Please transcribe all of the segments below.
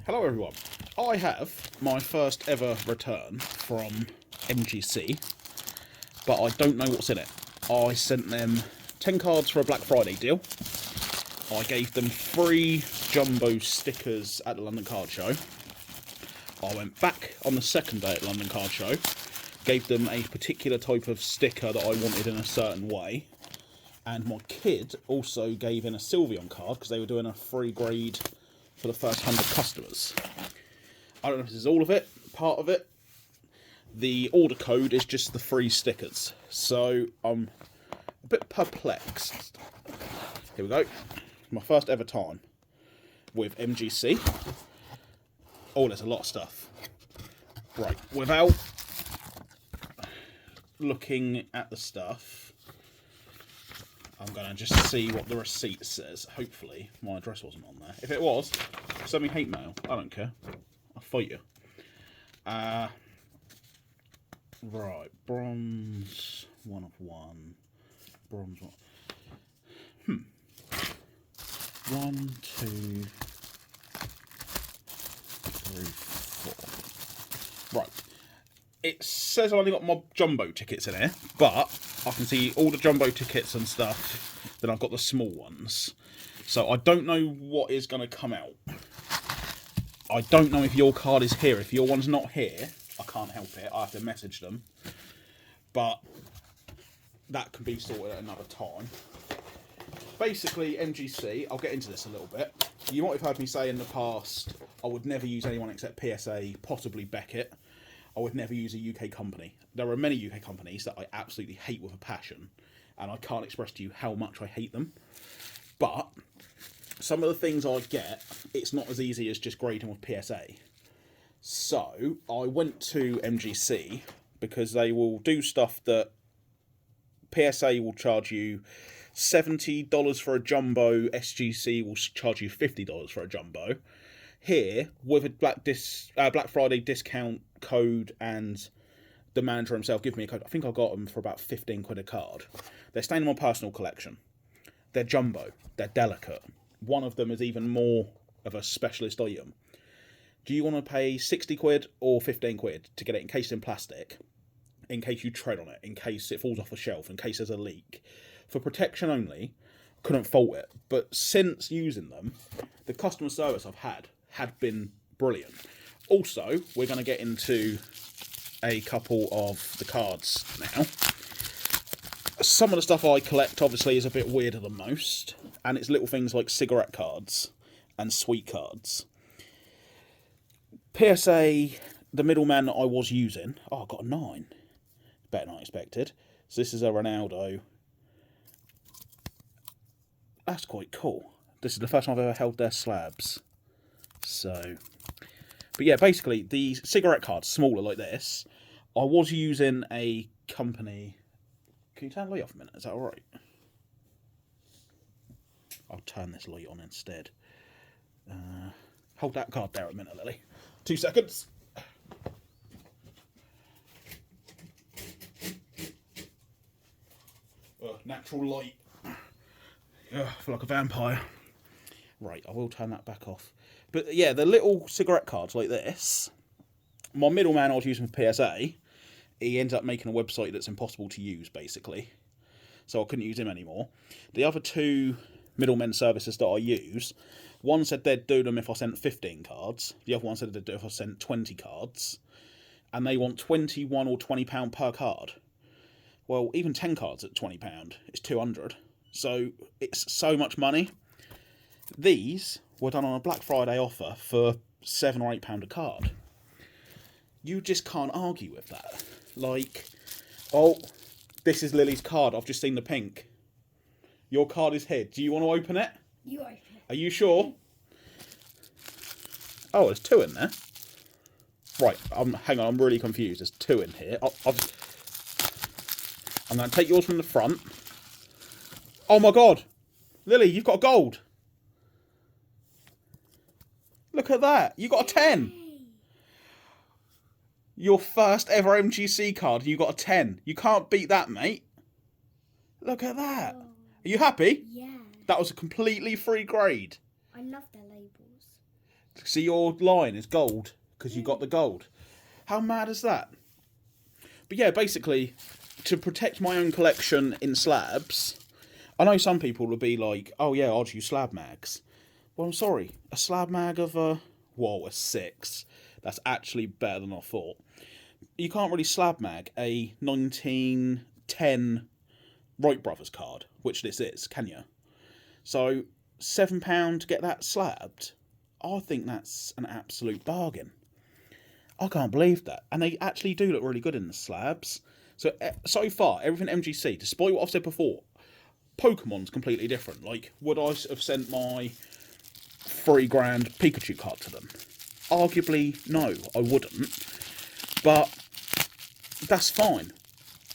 Hello everyone. I have my first ever return from MGC, but I don't know what's in it. I sent them 10 cards for a Black Friday deal. I gave them 3 jumbo stickers at the London Card Show. I went back on the second day at London Card Show, gave them a particular type of sticker that I wanted in a certain way, and my kid also gave in a Sylveon card because they were doing a free grade for the first 100 customers. I don't know if this is all of it, part of it. The order code is just the free stickers, so I'm a bit perplexed. Here we go. My first ever time with MGC. Oh, there's a lot of stuff. Right, without looking at the stuff, I'm going to just see what the receipt says. Hopefully, my address wasn't on there. If it was, send me hate mail. I don't care. I'll fight you. Right, bronze, 1 of 1. Bronze 1. 1, 2, 3, 4. Right. It says I've only got my jumbo tickets in here, but I can see all the jumbo tickets and stuff. Then I've got the small ones. So I don't know what is going to come out. I don't know if your card is here. If your one's not here, I can't help it. I have to message them. But that can be sorted at another time. Basically, MGC, I'll get into this a little bit. You might have heard me say in the past, I would never use anyone except PSA, possibly Beckett. I would never use a UK company. There are many UK companies that I absolutely hate with a passion, and I can't express to you how much I hate them. But some of the things I get, it's not as easy as just grading with PSA. So I went to MGC because they will do stuff that PSA will charge you $70 for a jumbo, SGC will charge you $50 for a jumbo. Here, with a Black Friday discount code and the manager himself give me a code, I think I got them for about 15 quid a card. They're staying in my personal collection. They're jumbo. They're delicate. One of them is even more of a specialist item. Do you want to pay 60 quid or 15 quid to get it encased in plastic, in case you tread on it, in case it falls off a shelf, in case there's a leak? For protection only, couldn't fault it. But since using them, the customer service I've had been brilliant. Also, we're going to get into a couple of the cards now. Some of the stuff I collect, obviously, is a bit weirder than most, and it's little things like cigarette cards and sweet cards. PSA, the middleman that I was using, I got a 9. Better than I expected. So this is a Ronaldo. That's quite cool. This is the first time I've ever held their slabs. So, but yeah, basically, the cigarette cards, smaller like this, I was using a company. Can you turn the light off a minute? Is that alright? I'll turn this light on instead. Hold that card there a minute, Lily. 2 seconds. Natural light. I feel like a vampire. Right, I will turn that back off. But yeah, the little cigarette cards like this, my middleman I was using for PSA, he ended up making a website that's impossible to use, basically. So I couldn't use him anymore. The other 2 middlemen services that I use, one said they'd do them if I sent 15 cards. The other one said they'd do it if I sent 20 cards. And they want £21 or £20 per card. Well, even 10 cards at £20, it's 200. So it's so much money. These were done on a Black Friday offer for £7 or £8 a card. You just can't argue with that. Like, oh, this is Lily's card. I've just seen the pink. Your card is here. Do you want to open it? You open it. Are you sure? Oh, there's 2 in there. Right, hang on, I'm really confused. There's 2 in here. I'm going to take yours from the front. Oh my god! Lily, you've got gold! Look at that! You got a 10! Your first ever MGC card, you got a 10. You can't beat that, mate. Look at that. Oh. Are you happy? Yeah. That was a completely free grade. I love their labels. See, your line is gold because you got the gold. How mad is that? But yeah, basically, to protect my own collection in slabs, I know some people will be like, oh yeah, I'll use slab mags. Well, I'm sorry, a slab mag of a 6. That's actually better than I thought. You can't really slab mag a 1910 Wright Brothers card, which this is, can you? So £7 to get that slabbed, I think that's an absolute bargain. I can't believe that. And they actually do look really good in the slabs. So far, everything MGC, despite what I've said before, Pokemon's completely different. Like, would I have sent my $3,000 Pikachu card to them? Arguably, no, I wouldn't. But that's fine.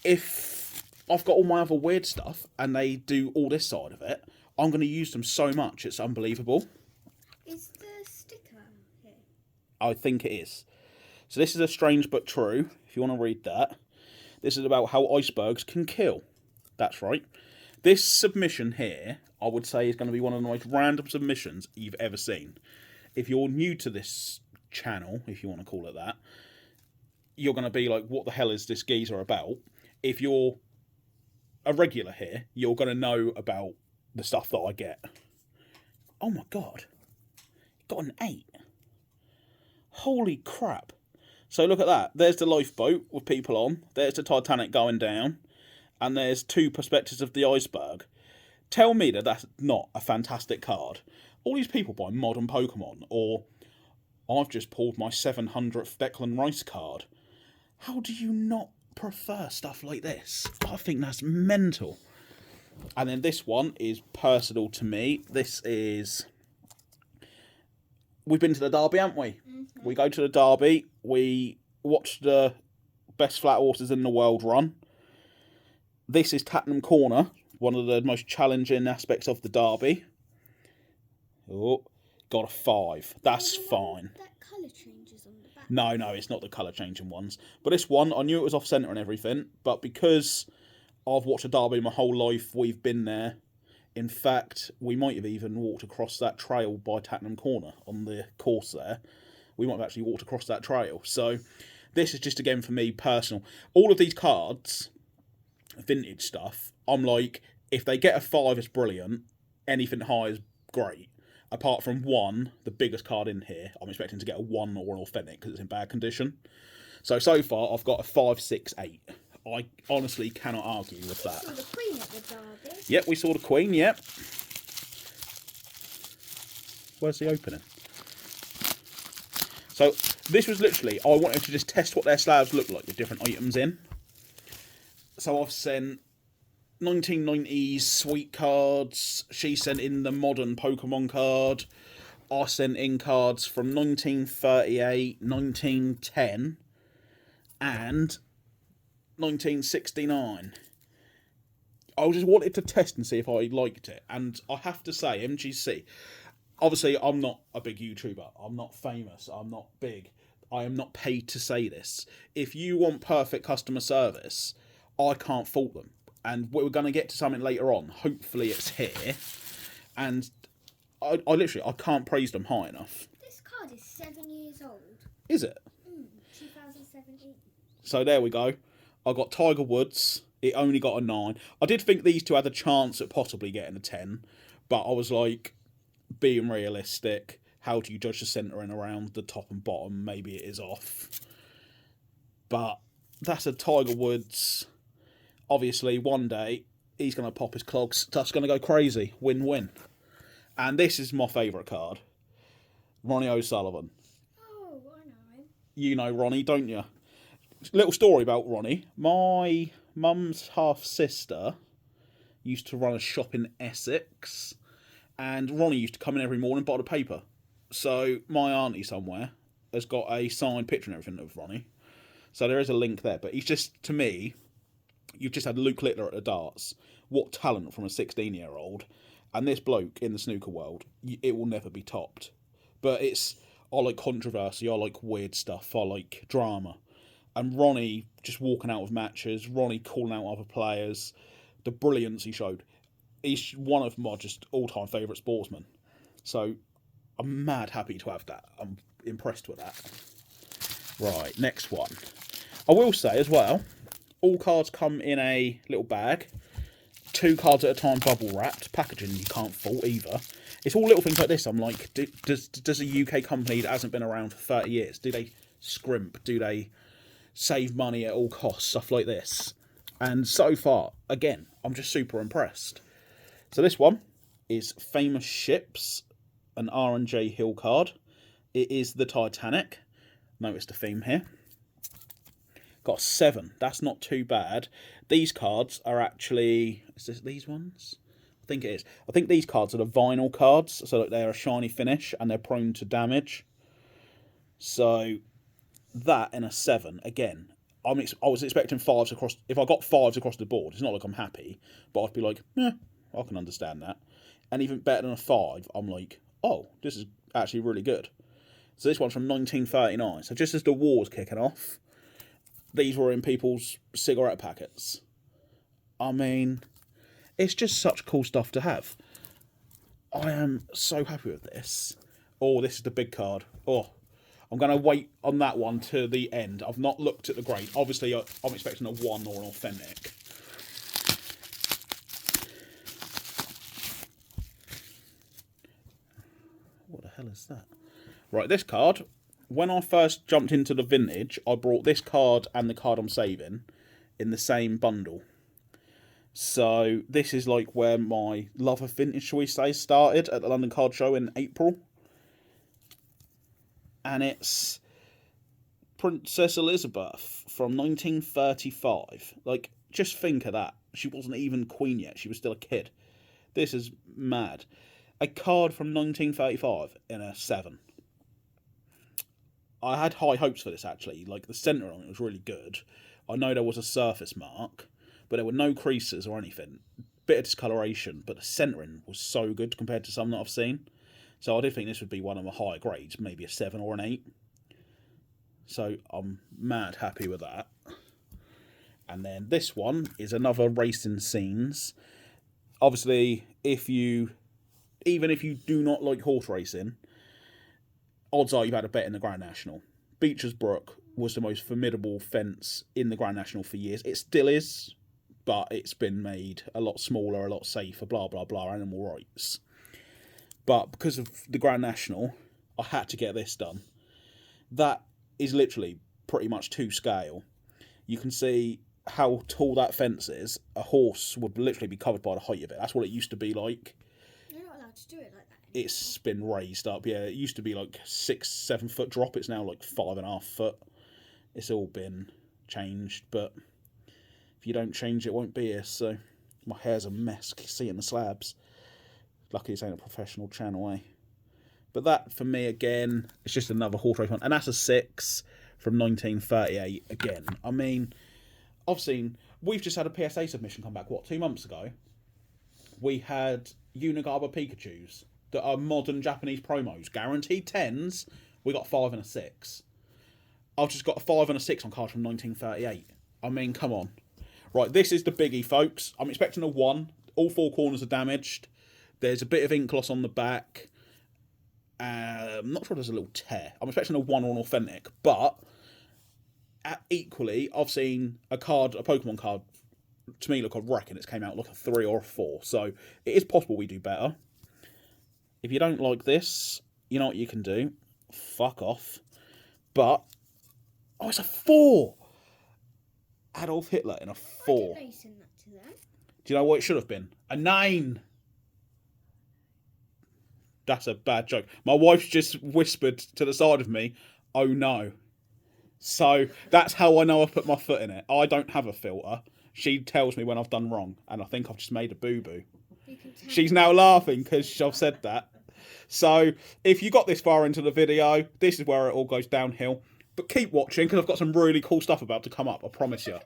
If I've got all my other weird stuff and they do all this side of it, I'm going to use them so much, it's unbelievable. Is the sticker here? I think it is. So this is a strange but true, if you want to read that. This is about how icebergs can kill. That's right. This submission here, I would say, is going to be one of the most random submissions you've ever seen. If you're new to this channel, if you want to call it that, you're going to be like, what the hell is this geezer about? If you're a regular here, you're going to know about the stuff that I get. Oh my god. Got an 8. Holy crap. So look at that. There's the lifeboat with people on. There's the Titanic going down. And there's 2 perspectives of the iceberg. Tell me that that's not a fantastic card. All these people buy modern Pokemon, or I've just pulled my 700th Declan Rice card. How do you not prefer stuff like this? I think that's mental. And then this one is personal to me. This is... We've been to the Derby, haven't we? Mm-hmm. We go to the Derby. We watch the best flat horses in the world run. This is Tattenham Corner, one of the most challenging aspects of the Derby. Oh, got a 5. That's fine. That colour changes on the back. No, it's not the colour changing ones. But this one, I knew it was off centre and everything, but because I've watched a Derby my whole life, we've been there. In fact, we might have even walked across that trail by Tattenham Corner on the course there. We might have actually walked across that trail. So this is just, again, for me, personal. All of these cards, vintage stuff, I'm like, if they get a 5, it's brilliant. Anything high is great. Apart from 1, the biggest card in here, I'm expecting to get a 1 or an authentic because it's in bad condition. So far, I've got a 5, 6, 8. I honestly cannot argue with that. We saw the Queen at the Derby. Yep, we saw the Queen, yep. Where's the opening? So, this was literally, I wanted to just test what their slabs look like with different items in. So I've sent 1990s sweet cards. She sent in the modern Pokemon card. I sent in cards from 1938, 1910, and 1969. I just wanted to test and see if I liked it. And I have to say, MGC, obviously I'm not a big YouTuber. I'm not famous. I'm not big. I am not paid to say this. If you want perfect customer service, I can't fault them. And we're going to get to something later on. Hopefully it's here. And I literally, I can't praise them high enough. This card is 7 years old. Is it? 2017. So there we go. I got Tiger Woods. It only got a 9. I did think these two had a chance at possibly getting a 10. But I was like, being realistic, how do you judge the centering around the top and bottom? Maybe it is off. But that's a Tiger Woods. Obviously, one day, he's going to pop his clogs. Stuff's going to go crazy. Win-win. And this is my favourite card. Ronnie O'Sullivan. Oh, I know him. You know Ronnie, don't you? Little story about Ronnie. My mum's half-sister used to run a shop in Essex. And Ronnie used to come in every morning and buy the paper. So my auntie somewhere has got a signed picture and everything of Ronnie. So there is a link there. But he's just, to me, you've just had Luke Littler at the darts. What talent from a 16-year-old. And this bloke in the snooker world, it will never be topped. But I like controversy, I like weird stuff, I like drama. And Ronnie just walking out of matches, Ronnie calling out other players, the brilliance he showed. He's one of my just all-time favourite sportsmen. So I'm mad happy to have that. I'm impressed with that. Right, next one. I will say as well, all cards come in a little bag. 2 cards at a time, bubble wrapped. Packaging you can't fault either. It's all little things like this. I'm like, does a UK company that hasn't been around for 30 years, do they scrimp? Do they save money at all costs? Stuff like this. And so far, again, I'm just super impressed. So this one is Famous Ships, an R&J Hill card. It is the Titanic. Notice the theme here. Got 7. That's not too bad. These cards are actually... Is this these ones? I think it is. I think these cards are the vinyl cards, so that they're a shiny finish and they're prone to damage. So that in a 7, again, I was expecting 5s across... If I got 5s across the board, it's not like I'm happy, but I'd be like, I can understand that. And even better than a 5, I'm like, oh, this is actually really good. So this one's from 1939. So just as the war was kicking off, these were in people's cigarette packets. I mean, it's just such cool stuff to have. I am so happy with this. Oh, this is the big card. Oh, I'm going to wait on that one to the end. I've not looked at the grade. Obviously, I'm expecting a 1 or an authentic. What the hell is that? Right, this card, when I first jumped into the vintage, I brought this card and the card I'm saving in the same bundle. So this is like where my love of vintage, shall we say, started at the London Card Show in April. And it's Princess Elizabeth from 1935. Like, just think of that. She wasn't even queen yet. She was still a kid. This is mad. A card from 1935 in a 7. I had high hopes for this, actually. Like, the centre on it was really good. I know there was a surface mark, but there were no creases or anything. Bit of discoloration, but the centering was so good compared to some that I've seen. So I did think this would be one of the higher grades, maybe a 7 or an 8. So I'm mad happy with that. And then this one is another Racing Scenes. Obviously, even if you do not like horse racing, odds are you've had a bet in the Grand National. Beecher's Brook was the most formidable fence in the Grand National for years. It still is, but it's been made a lot smaller, a lot safer, blah, blah, blah, animal rights. But because of the Grand National, I had to get this done. That is literally pretty much to scale. You can see how tall that fence is. A horse would literally be covered by the height of it. That's what it used to be like. You're not allowed to do it like that anymore. It's been raised up. Yeah, it used to be like 6-7 foot drop. It's now like 5.5 foot. It's all been changed, but if you don't change it, won't be here. So my hair's a mess. You can see it in the slabs. Lucky this ain't a professional channel, eh? But that, for me, again, it's just another horse race one. And that's a 6 from 1938 again. I mean, we've just had a PSA submission come back, 2 months ago? We had Unigaba Pikachus that are modern Japanese promos. Guaranteed 10s. We got 5 and a 6. I've just got a 5 and a 6 on cards from 1938. I mean, come on. Right, this is the biggie, folks. I'm expecting a 1. All 4 corners are damaged. There's a bit of ink loss on the back. I'm not sure there's a little tear. I'm expecting a 1 or an authentic. But equally, I've seen a Pokemon card, to me, look, I reckon it's came out like a 3 or a 4. So it is possible we do better. If you don't like this, you know what you can do. Fuck off. But, oh, it's a 4! Adolf Hitler in a 4. Why did they send that to them? Do you know what it should have been? A 9! That's a bad joke. My wife's just whispered to the side of me, oh no. So that's how I know I've put my foot in it. I don't have a filter. She tells me when I've done wrong, and I think I've just made a boo-boo. She's now laughing because I've said that. So if you got this far into the video, this is where it all goes downhill. But keep watching because I've got some really cool stuff about to come up, I promise you.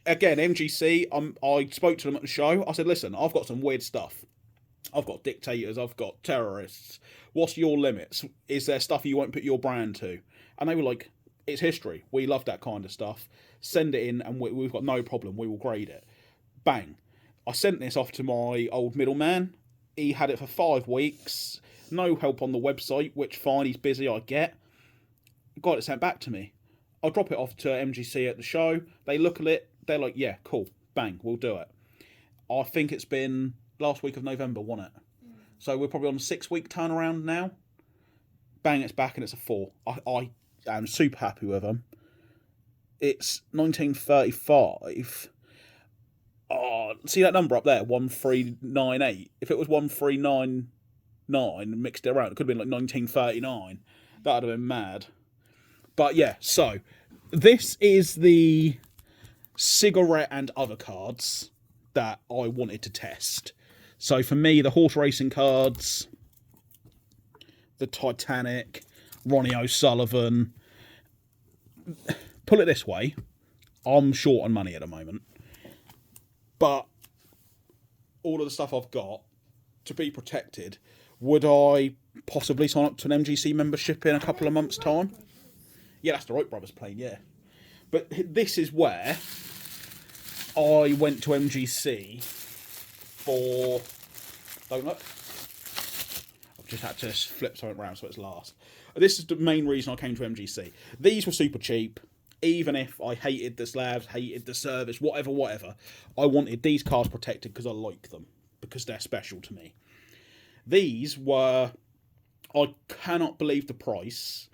Again, MGC, I spoke to them at the show. I said, listen, I've got some weird stuff. I've got dictators, I've got terrorists. What's your limits? Is there stuff you won't put your brand to? And they were like, it's history. We love that kind of stuff. Send it in and we've got no problem. We will grade it. Bang. I sent this off to my old middleman. He had it for 5 weeks. No help on the website, which fine, he's busy, I get. Got it sent back to me. I'll drop it off to MGC at the show. They look at it. They're like, yeah, cool. Bang, we'll do it. I think it's been last week of November, wasn't it? So we're probably on a 6-week turnaround now. Bang, it's back and it's a 4. I am super happy with them. It's 1935. Oh, see that number up there, 1398. If it was 1399 and mixed it around, it could have been like 1939. That would have been mad. But yeah, so this is the cigarette and other cards that I wanted to test. So for me, the horse racing cards, the Titanic, Ronnie O'Sullivan. Put it this way, I'm short on money at the moment. But all of the stuff I've got to be protected, would I possibly sign up to an MGC membership in a couple of months' time? Yeah, that's the Wright Brothers plane, yeah. But this is where I went to MGC for... Don't look. I've just had to flip something around so it's last. This is the main reason I came to MGC. These were super cheap. Even if I hated the slabs, hated the service, whatever, I wanted these cars protected because I like them. Because they're special to me. These were... I cannot believe the price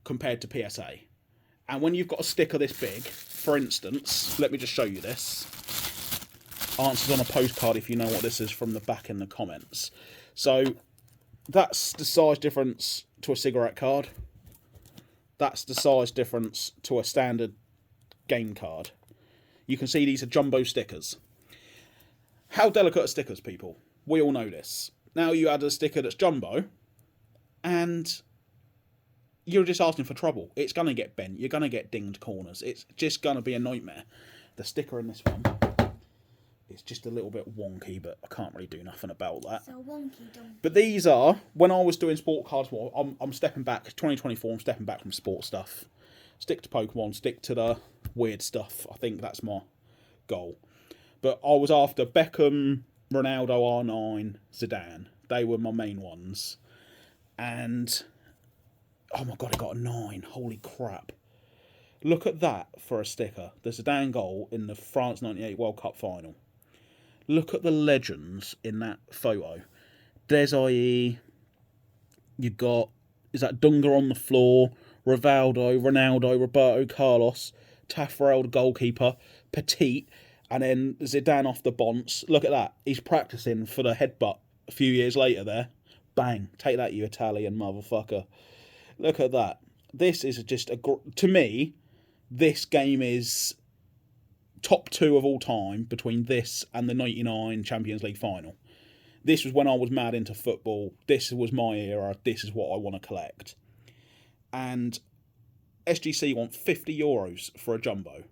compared to PSA. And when you've got a sticker this big, for instance, let me just show you this. Answers on a postcard if you know what this is from the back in the comments. So that's the size difference to a cigarette card. That's the size difference to a standard game card. You can see these are jumbo stickers. How delicate are stickers, people? We all know this. Now you add a sticker that's jumbo, and you're just asking for trouble. It's going to get bent. You're going to get dinged corners. It's just going to be a nightmare. The sticker in this one is just a little bit wonky, but I can't really do nothing about that. So wonky, donkey. But these are, when I was doing sport cards more, I'm stepping back, 2024, I'm stepping back from sport stuff. Stick to Pokemon, stick to the weird stuff. I think that's my goal. But I was after Beckham, Ronaldo, R9, Zidane. They were my main ones. And... oh my god, I got a 9. Holy crap. Look at that for a sticker. The Zidane goal in the France 98 World Cup final. Look at the legends in that photo. There's i.e. you got, is that Dunga on the floor, Rivaldo, Ronaldo, Roberto Carlos, Taffarel, the goalkeeper, Petit, and then Zidane off the bonce. Look at that. He's practicing for the headbutt a few years later there. Bang. Take that, you Italian motherfucker. Look at that. This is just to me, this game is top 2 of all time between this and the 99 Champions League final. This was when I was mad into football. This was my era. This is what I want to collect. And SGC want €50 for a jumbo.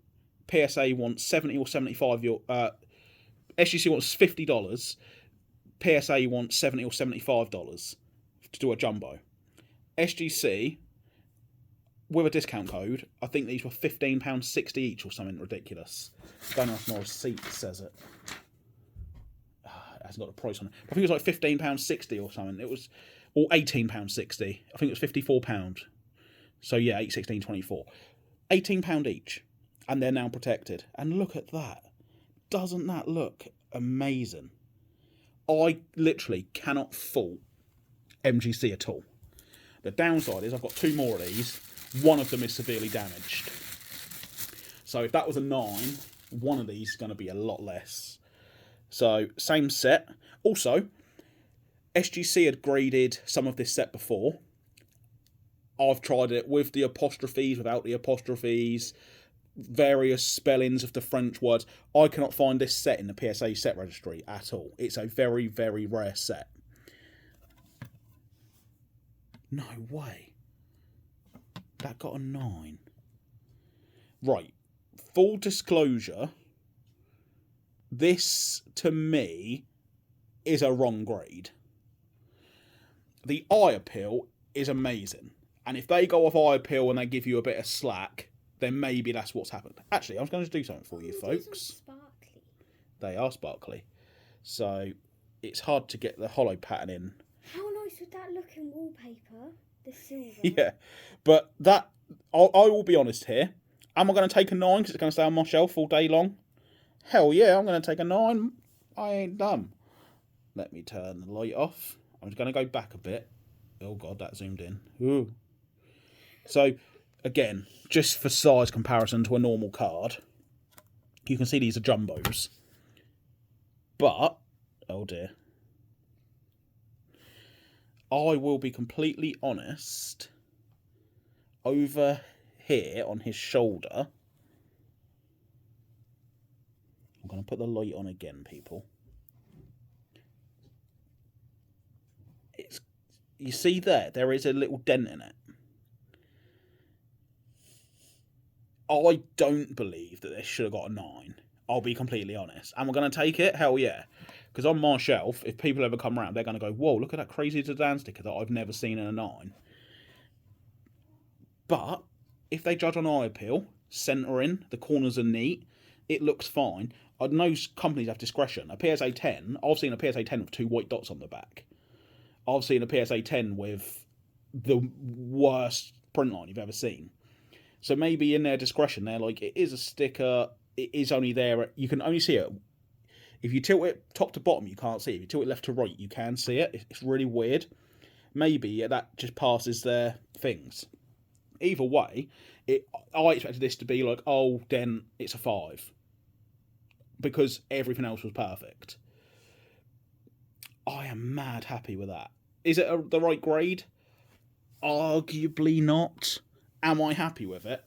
PSA wants 70 or 75 SGC wants $50. PSA wants $70 or $75 to do a jumbo. SGC, with a discount code, I think these were £15.60 each or something ridiculous. Don't know if my receipt says it. It hasn't got a price on it. I think it was like £15.60 or something. It was, or £18.60. I think it was £54. So yeah, 8, 16, 24. £18 each. And they're now protected. And look at that. Doesn't that look amazing? I literally cannot fault MGC at all. The downside is I've got 2 more of these. One of them is severely damaged. So if that was a 9, one of these is going to be a lot less. So same set. Also, SGC had graded some of this set before. I've tried it with the apostrophes, without the apostrophes, various spellings of the French words. I cannot find this set in the PSA set registry at all. It's a very, very rare set. No way. That got a 9. Right. Full disclosure. This, to me, is a wrong grade. The eye appeal is amazing. And if they go off eye appeal and they give you a bit of slack, then maybe that's what's happened. Actually, I was going to do something for you, folks. Sparkly. They are sparkly. So, it's hard to get the hollow pattern in. How nice with that looking wallpaper. The silver. Yeah, but that I will be honest here. Am I going to take a 9 because it's going to stay on my shelf all day long? Hell yeah, I'm going to take a 9. I ain't dumb. Let me turn the light off. I'm just going to go back a bit. Oh god, that zoomed in. Ooh. So, again, just for size comparison to a normal card, you can see these are jumbos. But, oh dear. I will be completely honest. Over here on his shoulder, I'm going to put the light on again, people. You see there is a little dent in it. I don't believe that this should have got a 9. I'll be completely honest. Am I going to take it? Hell yeah. Because on my shelf, if people ever come around, they're going to go, whoa, look at that crazy Zidane sticker that I've never seen in a 9. But if they judge on eye appeal, centering, the corners are neat, it looks fine. I know companies have discretion. A PSA 10, I've seen a PSA 10 with 2 white dots on the back. I've seen a PSA 10 with the worst print line you've ever seen. So maybe in their discretion, they're like, it is a sticker, it is only there, you can only see it. If you tilt it top to bottom, you can't see it. If you tilt it left to right, you can see it. It's really weird. Maybe that just passes their things. Either way, I expected this to be like, oh, then it's a 5. Because everything else was perfect. I am mad happy with that. Is it the right grade? Arguably not. Am I happy with it?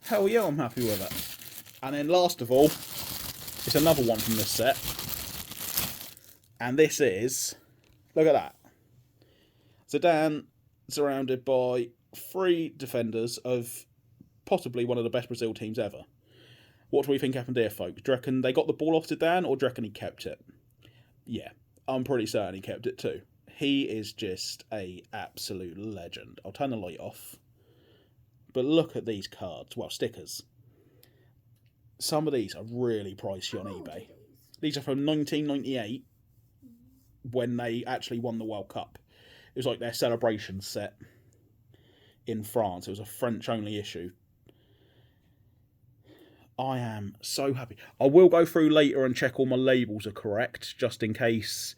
Hell yeah, I'm happy with it. And then last of all, it's another one from this set. And this is, look at that. Zidane surrounded by 3 defenders of possibly one of the best Brazil teams ever. What do we think happened here, folks? Do you reckon they got the ball off Zidane, or do you reckon he kept it? Yeah, I'm pretty certain he kept it too. He is just a absolute legend. I'll turn the light off. But look at these cards. Well, stickers. Some of these are really pricey on eBay. These are from 1998, when they actually won the World Cup. It was like their celebration set in France. It was a French-only issue. I am so happy. I will go through later and check all my labels are correct, just in case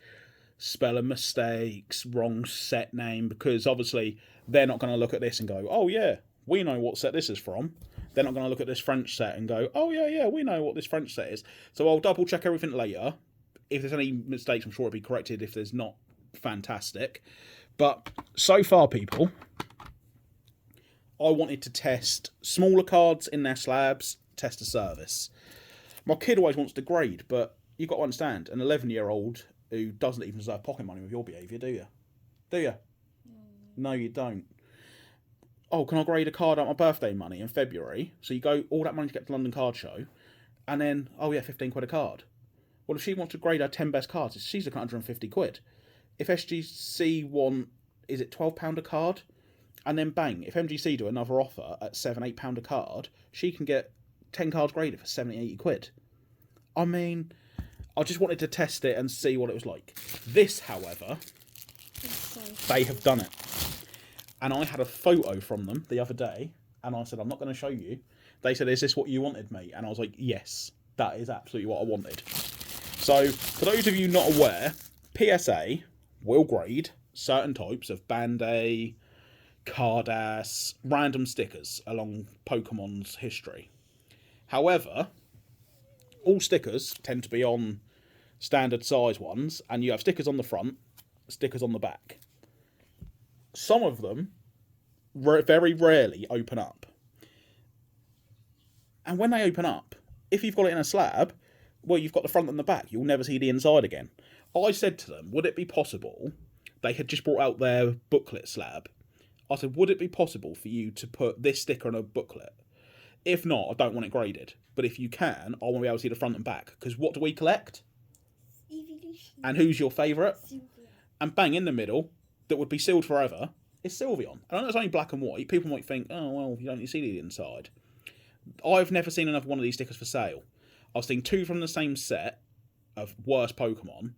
spelling mistakes, wrong set name, because obviously they're not going to look at this and go, oh yeah, we know what set this is from. They're not going to look at this French set and go, oh yeah, we know what this French set is. So I'll double check everything later. If there's any mistakes, I'm sure it'll be corrected. If there's not, fantastic. But so far, people, I wanted to test smaller cards in their slabs, test a service. My kid always wants to grade, but you've got to understand, an 11-year-old who doesn't even deserve pocket money with your behaviour, do you? Do you? No, you don't. Oh, can I grade a card out my birthday money in February? So you go, all that money to get to the London Card Show, and then, oh yeah, 15 quid a card. Well, if she wants to grade her 10 best cards, she's looking at 150 quid. If SGC want, is it £12 a card? And then bang, if MGC do another offer at £7-8 a card, she can get 10 cards graded for 70-80 quid. I mean, I just wanted to test it and see what it was like. This, however, they have done it. And I had a photo from them the other day, and I said, I'm not going to show you. They said, is this what you wanted, mate? And I was like, yes, that is absolutely what I wanted. So, for those of you not aware, PSA will grade certain types of Band-Aid, Cardass, random stickers along Pokemon's history. However, all stickers tend to be on standard size ones, and you have stickers on the front, stickers on the back. Some of them very rarely open up. And when they open up, if you've got it in a slab, well, you've got the front and the back. You'll never see the inside again. I said to them, would it be possible, they had just brought out their booklet slab. I said, would it be possible for you to put this sticker on a booklet? If not, I don't want it graded. But if you can, I want to be able to see the front and back. Because what do we collect? And who's your favourite? And bang, in the middle, that would be sealed forever, is Sylveon. I know it's only black and white. People might think, oh, well, you don't see the inside. I've never seen another one of these stickers for sale. I've seen 2 from the same set of worse Pokemon.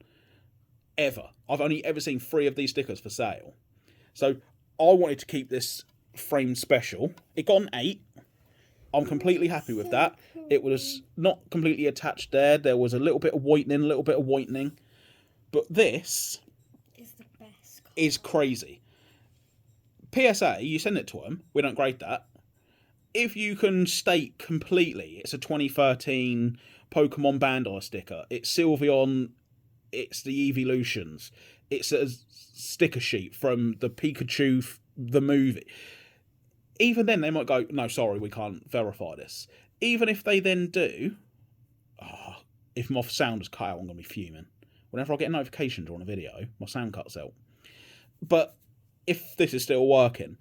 ever. I've only ever seen 3 of these stickers for sale. So I wanted to keep this framed special. It got an 8. I'm completely happy with that. It was not completely attached there. There was a little bit of whitening, But this is the best card. Is crazy. PSA, you send it to them. We don't grade that. If you can state completely, it's a 2013 Pokemon Bandai sticker. It's Sylveon. It's the Evolutions. It's a sticker sheet from the Pikachu, the movie. Even then, they might go, no, sorry, we can't verify this. Even if they then do, if my sound is cut out, I'm going to be fuming. Whenever I get a notification during a video, my sound cuts out. But if this is still working,